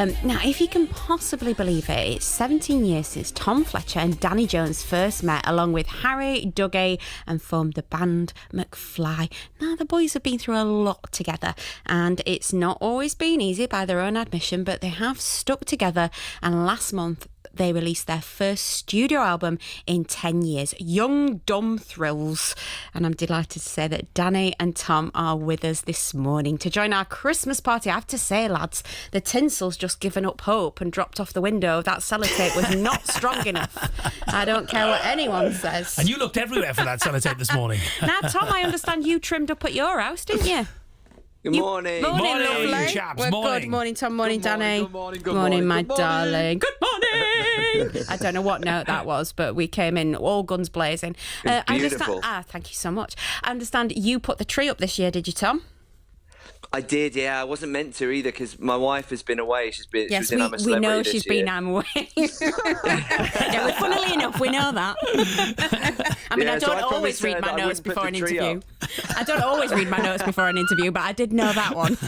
Now, if you can possibly believe it, it's 17 years since Tom Fletcher and Danny Jones first met, along with Harry, Dougie, and formed the band McFLY. Now, the boys have been through a lot together, and it's not always been easy by their own admission, but they have stuck together, and last month, they released their first studio album in 10 years, Young Dumb Thrills. And I'm delighted to say that Danny and Tom are with us this morning to join our Christmas party. I have to say, lads, the tinsel's just given up hope and dropped off the window. That sellotape was not strong enough. I don't care what anyone says. And you looked everywhere for that sellotape this morning. Now, Tom, I understand you trimmed up at your house, didn't you? Good morning. Morning, Morning, lovely. you chaps. We're Morning. good. Morning, Tom. Morning, Danny. Good morning, My darling. Good morning. I don't know what note that was, but we came in all guns blazing. I beautiful. understand. Thank you so much. I understand you put the tree up this year, did you, Tom? I did, yeah. I wasn't meant to either because my wife has been away. She was in I'm a we Celebrity know this she's year. been I'm away. Yeah, well, funnily enough, we know that. I mean, Yeah, I so don't I always promised her read my that I notes wouldn't put before an the tree interview. I don't always read my notes before an interview, but I did know that one.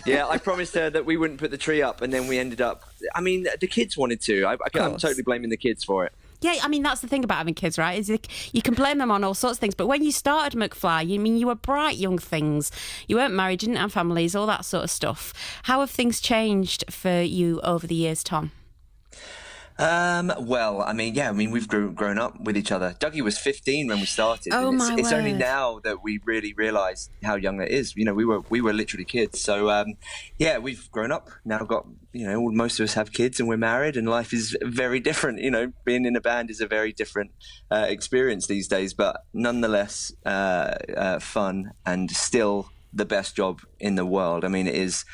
Yeah, I promised her that we wouldn't put the tree up, and then we ended up. I mean, the kids wanted to. I'm totally blaming the kids for it. Yeah, I mean, that's the thing about having kids, right? Is you can blame them on all sorts of things. But when you started McFly, you were bright young things. You weren't married, didn't have families, all that sort of stuff. How have things changed for you over the years, Tom? Well, I mean, we've grown up with each other. Dougie was 15 when we started. Oh, and my it's only word. now that we really realise how young it is. You know, we were literally kids. So, yeah, we've grown up now. Got most of us have kids, and we're married, and life is very different. You know, being in a band is a very different experience these days, but nonetheless fun and still the best job in the world. I mean, it is.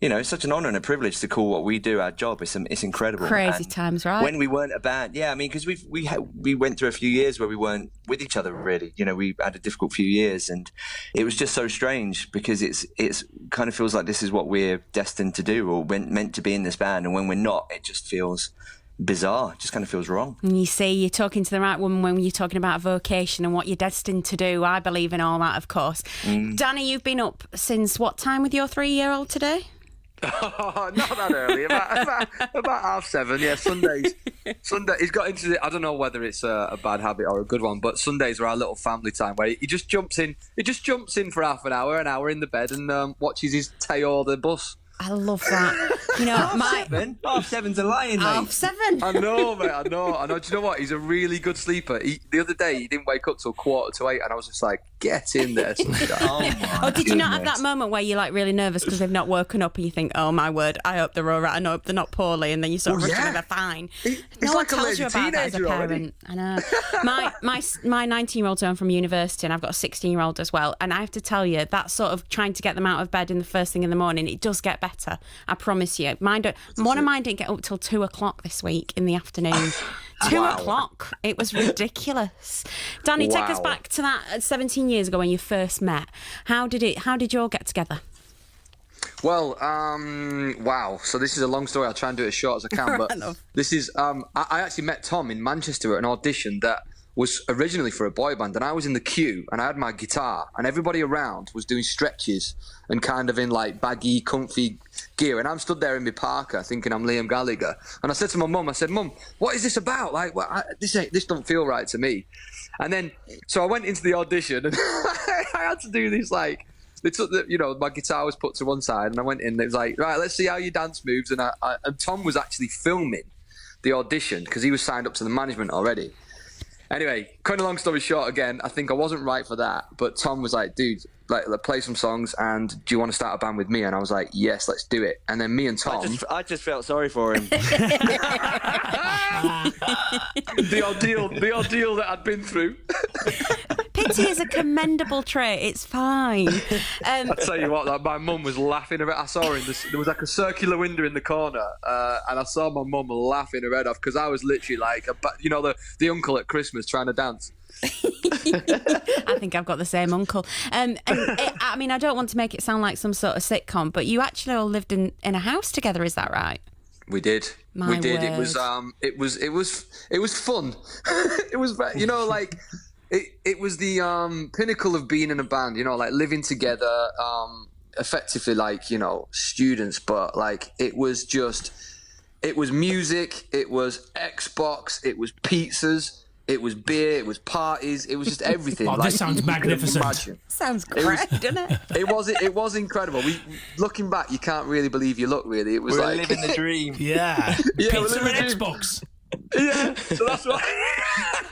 You know, it's such an honour and a privilege to call what we do our job. It's incredible. Crazy And times, right? when we weren't a band, yeah, I mean, because we went through a few years where we weren't with each other really. You know, we had a difficult few years, and it was just so strange because it's kind of feels like this is what we're destined to do or meant to be in this band, and when we're not, it just feels bizarre. It just kind of feels wrong. And you see, you're talking to the right woman when you're talking about vocation and what you're destined to do. I believe in all that, of course. Danny, you've been up since what time with your 3-year-old today? Oh, not that early. About 7:30. Yeah, Sundays. He's got into it. I don't know whether it's a bad habit or a good one, but Sundays are our little family time where he just jumps in. He just jumps in for an hour in the bed and watches his Teo the bus. I love that. You know, Half seven's a lying, mate. 7:30. I know, mate. I know. Do you know what? He's a really good sleeper. The other day, he didn't wake up till 7:45, and I was just like, "Get in there, sunshine." Oh, did you not have that moment where you're like really nervous because they've not woken up and you think, oh my word, I hope they're all right, I hope they're not poorly, and then you sort of rush them, they're fine. It's No one like a tells you lazy about that as a teenager parent. already. I know. My 19-year-old's home from university, and I've got a 16-year-old as well, and I have to tell you, that sort of trying to get them out of bed in the first thing in the morning, it does get better. I promise you. One of mine didn't get up till 2:00 this week in the afternoon. 2:00. It was ridiculous. Danny, take us Wow. back to that 17 years ago when you first met. How did you all get together? Well, wow. So this is a long story. I'll try and do it as short as I can. But Fair enough. this is, I actually met Tom in Manchester at an audition that was originally for a boy band. And I was in the queue and I had my guitar and everybody around was doing stretches and kind of in like baggy, comfy gear. And I'm stood there in my parka thinking I'm Liam Gallagher. And I said to my mum, Mum, what is this about? Like, this don't feel right to me. And then, so I went into the audition and I had to do this like, they took my guitar was put to one side and I went in and it was like, right, let's see how your dance moves. And and Tom was actually filming the audition because he was signed up to the management already. Anyway, kind of long story short again, I think I wasn't right for that. But Tom was like, dude, like play some songs and do you want to start a band with me? And I was like, yes, let's do it. And then me and Tom... I just felt sorry for him. the ordeal that I'd been through. Pity is a commendable trait. It's fine. I tell you what, like, my mum was laughing her. I saw her there was like a circular window in the corner, and I saw my mum laughing her head off because I was literally like, the uncle at Christmas trying to dance. I think I've got the same uncle. I mean, I don't want to make it sound like some sort of sitcom, but you actually all lived in a house together. Is that right? We did. My we did. word. It was fun. It was, like. It was the pinnacle of being in a band, like living together, effectively like, students, but like it was music, it was Xbox, it was pizzas, it was beer, it was parties, it was just everything. Oh, this sounds magnificent. Sounds great, doesn't it? It was incredible. Looking back, you can't really believe your luck. Really, it was We're like living the dream. Yeah. Pizza we're and living- Xbox. Yeah, so that's why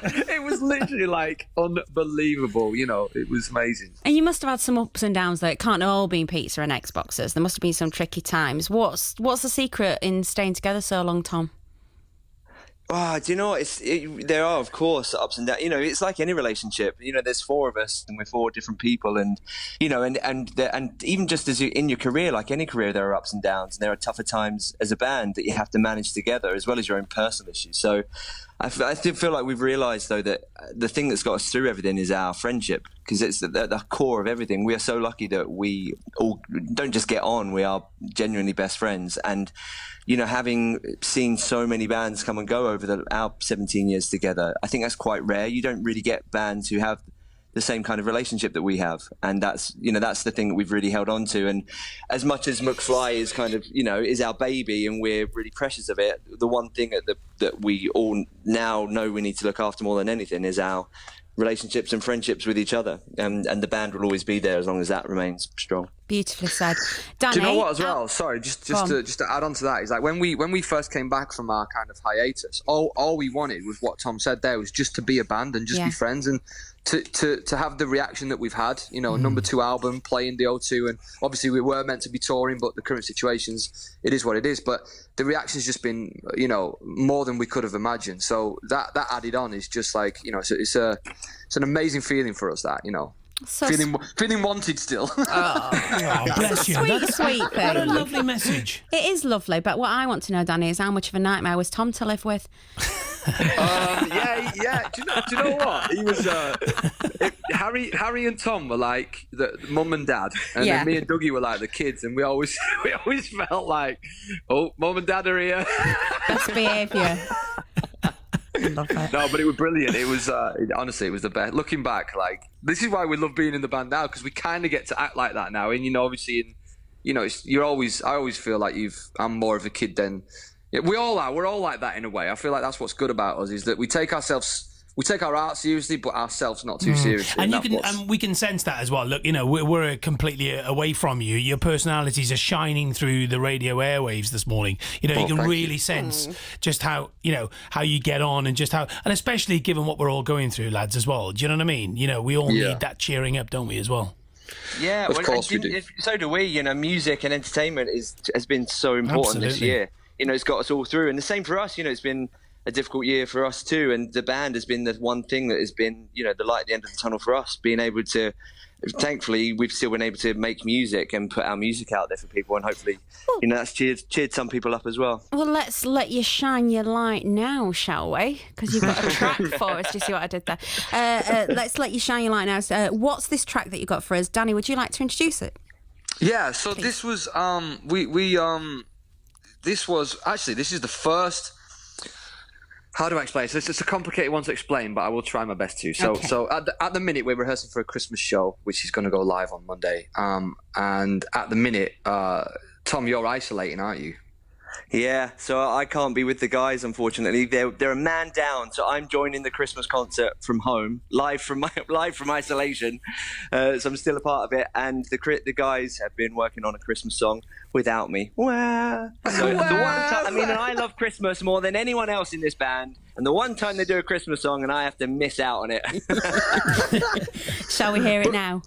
it was literally like unbelievable. It was amazing. And you must have had some ups and downs, though. It can't have all been pizza and Xboxes. There must have been some tricky times. What's the secret in staying together so long, Tom? Oh, do you know what? There are, of course, ups and downs. It's like any relationship. There's 4 of us, and we're 4 different people, and and even just as in your career, like any career, there are ups and downs, and there are tougher times as a band that you have to manage together, as well as your own personal issues. So, I still feel like we've realised, though, that the thing that's got us through everything is our friendship, because it's the core of everything. We are so lucky that we all don't just get on; we are genuinely best friends, and. Having seen so many bands come and go over our 17 years together, I think that's quite rare. You don't really get bands who have the same kind of relationship that we have, and that's the thing that we've really held on to. And as much as McFly is kind of is our baby, and we're really precious of it, the one thing that we all now know we need to look after more than anything is our relationships and friendships with each other, and the band will always be there as long as that remains strong. Beautifully said. Danny, do you know what as well? Sorry, just to add on to that, is like when we first came back from our kind of hiatus, all we wanted was what Tom said there, was just to be a band and just be friends, and to have the reaction that we've had, number 2 album, playing the O2, and obviously we were meant to be touring, but the current situations, it is what it is. But the reaction's just been, more than we could have imagined. So that added on is just like, it's an amazing feeling for us, that, So feeling wanted still. Oh, bless you. sweet thing. What a lovely message. It is lovely, but what I want to know, Danny, is how much of a nightmare was Tom to live with? Yeah. Do you know what? He was Harry and Tom were like the mum and dad, and then me and Dougie were like the kids, and we always felt like, oh, mum and dad are here. Best behaviour. Love it. No, but it was brilliant. It was honestly, it was the best. Looking back, like, this is why we love being in the band now, because we kind of get to act like that now. And obviously, I always feel like I'm more of a kid than we all are. We're all like that in a way. I feel like that's what's good about us, is that we take our art seriously, but ourselves not too seriously. And we can sense that as well. Look, we're completely away from you. Your personalities are shining through the radio airwaves this morning. You can really sense just how you get on, and just how, and especially given what we're all going through, lads, as well. Do you know what I mean? We all need that cheering up, don't we, as well? Yeah, of course we do. So do we. Music and entertainment has been so important this year. It's got us all through, and the same for us. It's been a difficult year for us too, and the band has been the one thing that has been the light at the end of the tunnel for us, being able to, thankfully we've still been able to make music and put our music out there for people, and hopefully that's cheered some people up as well. Well, let's let you shine your light now, shall we? Because you've got a track for us. Do you see what I did there? Let's let you shine your light now. So, what's this track that you got for us? Danny, would you like to introduce it? Yeah, so this was this is the first. How do I explain? So it's a complicated one to explain, but I will try my best to. So at the minute, we're rehearsing for a Christmas show, which is going to go live on Monday. And at the minute, Tom, you're isolating, aren't you? Yeah, so I can't be with the guys, unfortunately. They're a man down, so I'm joining the Christmas concert from home, live from isolation. So I'm still a part of it, and the guys have been working on a Christmas song without me. Wah. So the one time, and I love Christmas more than anyone else in this band, and the one time they do a Christmas song, and I have to miss out on it. Shall we hear it now?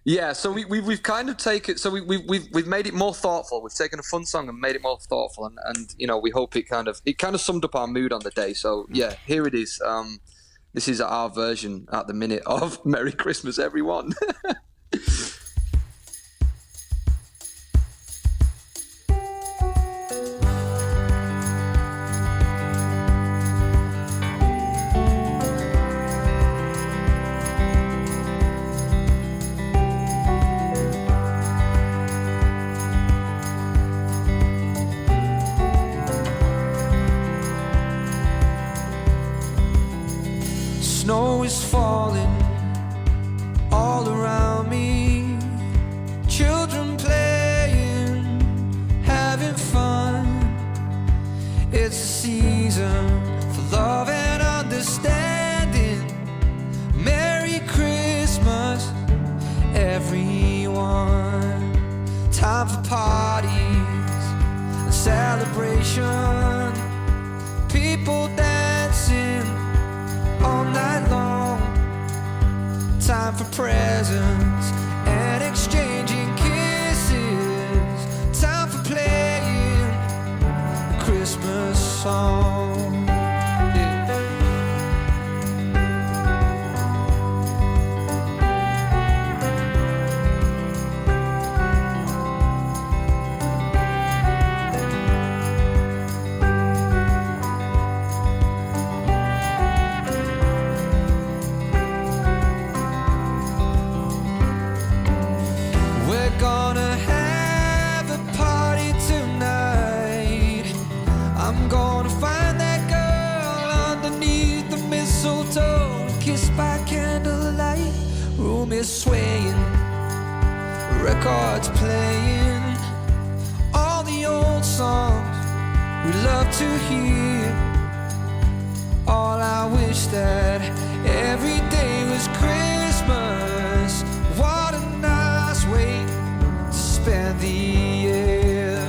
Yeah, so we've kind of taken, so we've made it more thoughtful. We've taken a fun song and made it more thoughtful, and we hope it kind of summed up our mood on the day. So yeah, here it is. This is our version at the minute of Merry Christmas, everyone. Snow is falling all around me. Children play season for love and understanding. Merry Christmas, everyone. Time for parties and celebration. People dancing all night long. Time for presents and exchanging kisses. Time for playing a Christmas song. Is swaying, records playing, all the old songs we love to hear. All I wish that every day was Christmas. What a nice way to spend the year.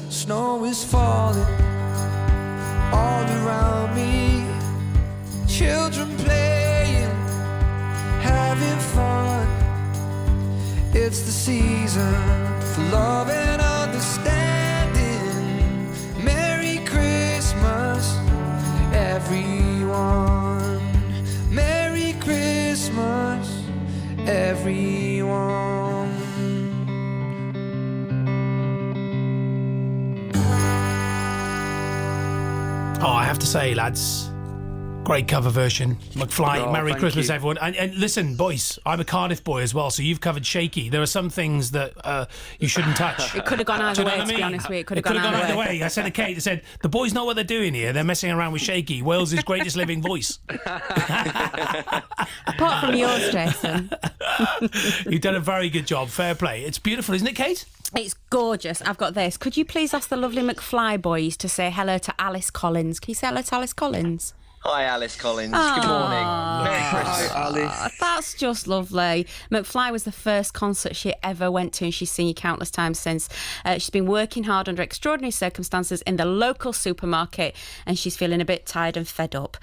Snow is falling all around me. Children playing, having fun. It's the season for love and understanding. Merry Christmas, everyone. Merry Christmas, everyone. Oh, I have to say, lads, great cover version. McFly, Oh, Merry thank Christmas, you. everyone. And listen, boys, I'm a Cardiff boy as well, so you've covered Shaky. There are some things that you shouldn't touch. It could have gone either Do you know way, what I to be mean? honest with you. It could have gone either way. I said to Kate, I said, the boys know what they're doing here. They're messing around with Shaky, Wales' greatest living voice. Apart from yours, Jason. You've done a very good job. Fair play. It's beautiful, isn't it, Kate? It's gorgeous. I've got this. Could you please ask the lovely McFly boys to say hello to Alice Collins? Can you say hello to Alice Collins? Hi, Alice Collins. Good morning. Merry Christmas. Hi, Alice. That's just lovely. McFly was the first concert she ever went to, and she's seen you countless times since. She's been working hard under extraordinary circumstances in the local supermarket, and she's feeling a bit tired and fed up.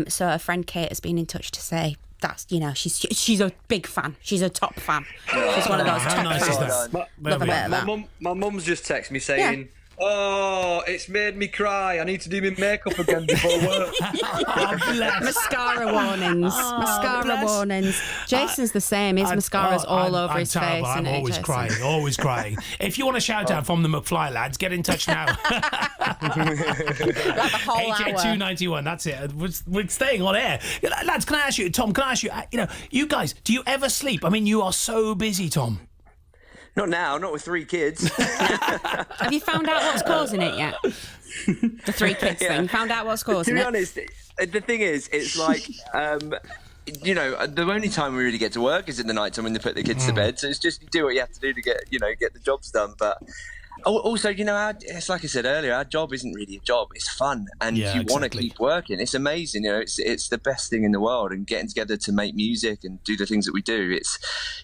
So her friend Kate has been in touch to say that's, you know, she's a big fan. She's a top fan. She's one of those How top nice is fans. that? Love a bit of that. My mum's just texted me saying, "Oh, it's made me cry. I need to do my makeup again before work." Oh, bless. Mascara warnings. Mascara warnings. Jason's the same. His mascara's all over his terrible. face. I'm isn't it, always Jason? crying, always crying. If you want a shout out from the McFly lads, get in touch now. Like a whole hour. 291, that's it. We're staying on air. Lads, can I ask you, Tom, you guys, do you ever sleep? I mean, you are so busy, Tom. Not now, not with 3 kids. Have you found out what's causing it yet? The 3 kids thing. You found out what's To causing be it? honest, the thing is, it's like, the only time we really get to work is in the night time when they put the kids to bed. So it's just you do what you have to do to get the jobs done. But also, it's like I said earlier, our job isn't really a job. It's fun, and Yeah, you want to exactly. keep working. It's amazing. It's the best thing in the world. And getting together to make music and do the things that we do,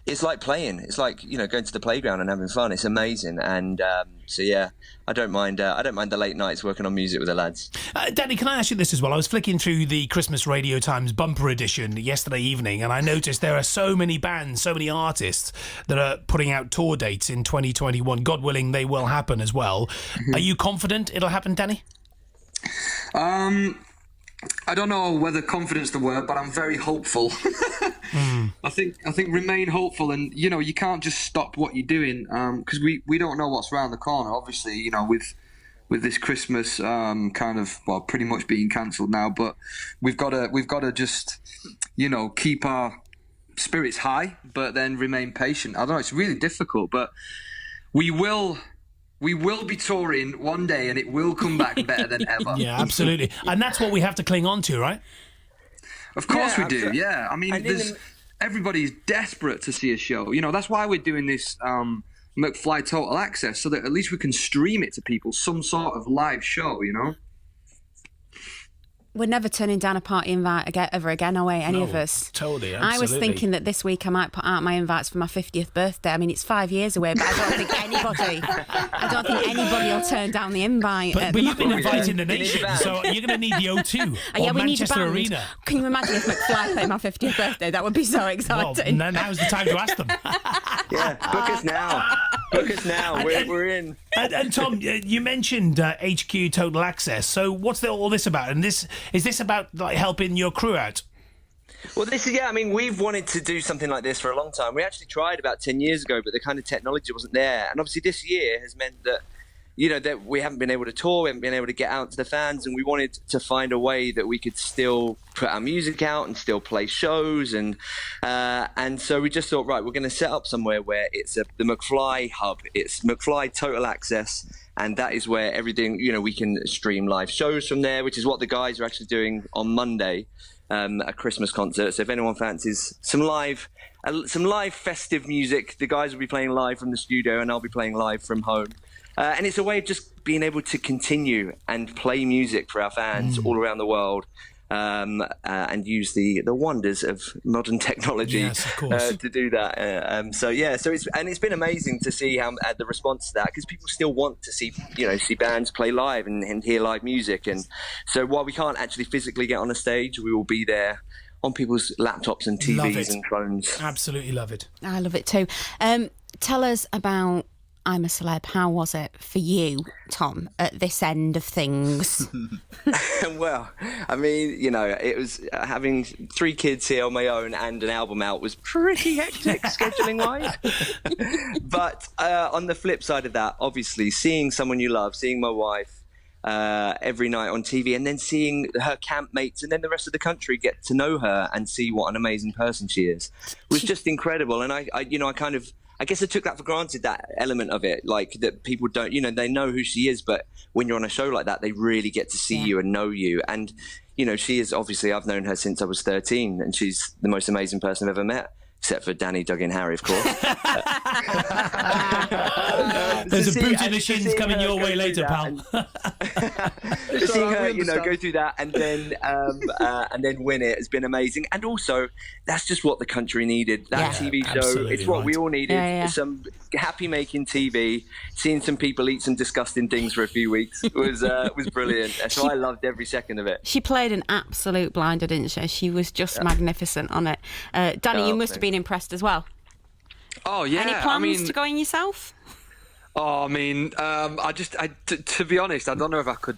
it's like playing. It's like going to the playground and having fun. It's amazing. And so yeah, I don't mind the late nights working on music with the lads. Danny, can I ask you this as well? I was flicking through the Christmas Radio Times bumper edition yesterday evening, and I noticed there are so many bands, so many artists that are putting out tour dates in 2021. God willing, they will happen as well. Are you confident it'll happen, Danny? I don't know whether confidence the word, but I'm very hopeful. I think remain hopeful, and you can't just stop what you're doing because we don't know what's around the corner. Obviously, with this Christmas pretty much being cancelled now, but we've got to just keep our spirits high, but then remain patient. I don't know, it's really difficult, but we will be touring one day, and it will come back better than ever. Yeah, absolutely. And that's what we have to cling on to, right? Of course we do, yeah. I mean, everybody's desperate to see a show. That's why we're doing this McFly Total Access, so that at least we can stream it to people, some sort of live show, We're never turning down a party invite ever again, are we? Any of us? Totally, absolutely. I was thinking that this week I might put out my invites for my 50th birthday. I mean, it's 5 years away, but I don't think anybody will turn down the invite. But you've been inviting the nation, so you're going to need the O2 or Manchester Arena. Can you imagine if McFly played my 50th birthday? That would be so exciting. Well, now's the time to ask them. Yeah, book us now. Book us now. We're in. And Tom, you mentioned HQ Total Access. So what's all this about? And is this about helping your crew out? Well, we've wanted to do something like this for a long time. We actually tried about 10 years ago, but the kind of technology wasn't there. And obviously this year has meant that, that we haven't been able to tour, we haven't been able to get out to the fans, and we wanted to find a way that we could still put our music out and still play shows. And so we just thought, right, we're going to set up somewhere where it's the McFly hub. It's McFly Total Access. And that is where everything, we can stream live shows from there, which is what the guys are actually doing on Monday, a Christmas concert. So if anyone fancies some live festive music, the guys will be playing live from the studio, and I'll be playing live from home. And it's a way of just being able to continue and play music for our fans all around the world. And use the wonders of modern technology to do that. So it's been amazing to see how the response to that, because people still want to see bands play live and hear live music. And so while we can't actually physically get on a stage, we will be there on people's laptops and TVs and phones. Absolutely love it. I love it too. Tell us about I'm a Celeb. How was it for you, Tom, at this end of things? Well, it was having 3 kids here on my own and an album out was pretty hectic scheduling-wise. But on the flip side of that, obviously, seeing someone you love, seeing my wife every night on TV, and then seeing her campmates and then the rest of the country get to know her and see what an amazing person she is was just incredible. And I guess I took that for granted, that element of it, like that people don't, they know who she is, but when you're on a show like that, they really get to see you and know you. And, she is obviously, I've known her since I was 13, and she's the most amazing person I've ever met. Except for Danny, Doug and Harry, of course. There's a boot in the shins coming your way later, pal. Seeing her, go through that and then win it has been amazing. And also, that's just what the country needed. That TV show, it's what we all needed. Some happy-making TV. Seeing some people eat some disgusting things for a few weeks was brilliant. So I loved every second of it. She played an absolute blinder, didn't she? She was just magnificent on it. Danny, you must have been impressed as well. Oh yeah. Any plans to go in yourself? Oh, to be honest, I don't know if I could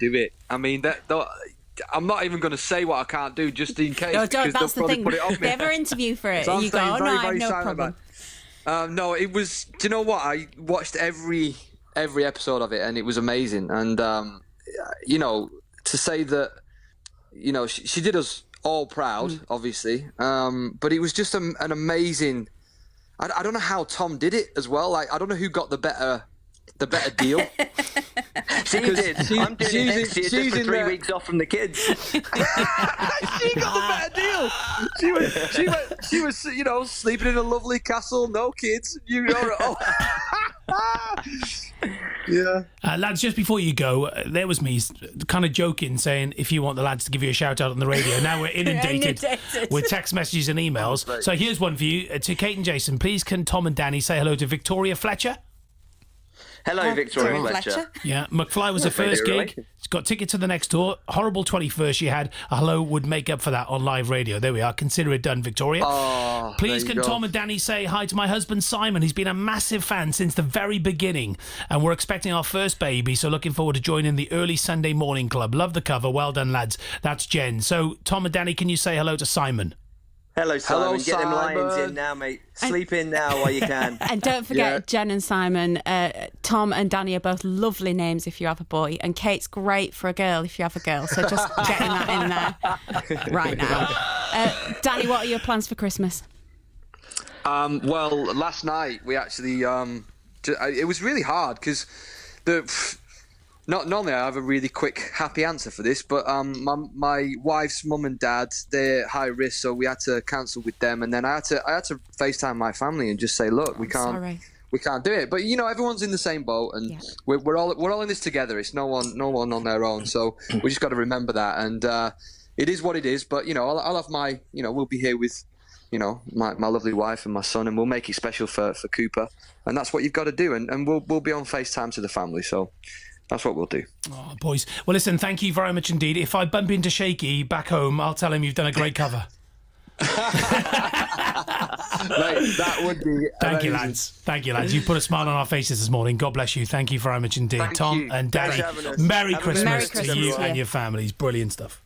do it. I'm not even going to say what I can't do, just in case. No, because that's they'll the probably thing. put it on me. If they ever interview for it, so you go, "Oh no, I have no problem." No, it was. Do you know what? I watched every episode of it, and it was amazing. And to say that, she did us all proud, obviously. But it was just an amazing. I don't know how Tom did it as well. Like, I don't know who got the better deal. She did. I'm doing it next year just for 3 weeks off from the kids. She got the better deal. She was sleeping in a lovely castle, no kids. Yeah. Lads, just before you go, there was me kind of joking, saying if you want the lads to give you a shout out on the radio. Now we're inundated with text messages and emails. So here's one for you. To Kate and Jason, please can Tom and Danny say hello to Victoria Fletcher? Hello, Victoria Fletcher. Yeah, McFly was the first gig. He's got tickets to the next tour. Horrible 21st you had. A hello would make up for that on live radio. There we are. Consider it done, Victoria. Oh, Please can Tom and Danny say hi to my husband Simon. He's been a massive fan since the very beginning, and we're expecting our first baby, so looking forward to joining the early Sunday morning club. Love the cover. Well done, lads. That's Jen. So, Tom and Danny, can you say hello to Simon? Hello, Simon. Hello, Get them lions Simon. in now, mate. Sleep in now while you can. And don't forget Jen and Simon. Tom and Danny are both lovely names if you have a boy, and Kate's great for a girl if you have a girl. So just getting that in there right now. Danny, what are your plans for Christmas? Well, last night we actually it was really hard because not normally I have a really quick happy answer for this, but my wife's mum and dad, they're high risk, so we had to cancel with them, and then I had to FaceTime my family and just say, look, we can't do it. But everyone's in the same boat, and we're all in this together. It's no one on their own, so we just got to remember that. And it is what it is. But I'll have my we'll be here with my lovely wife and my son, and we'll make it special for Cooper, and that's what you've got to do. And we'll be on FaceTime to the family. So. That's what we'll do. Oh, boys. Well, listen, thank you very much indeed. If I bump into Shaky back home, I'll tell him you've done a great cover. Mate, that would be Thank you, amazing. lads. Thank you, lads. You put a smile on our faces this morning. God bless you. Thank you very much indeed. Thank Tom you. and Danny, Thanks for having us. Merry Have a Christmas Merry to Christmas, you yeah. and your families. Brilliant stuff.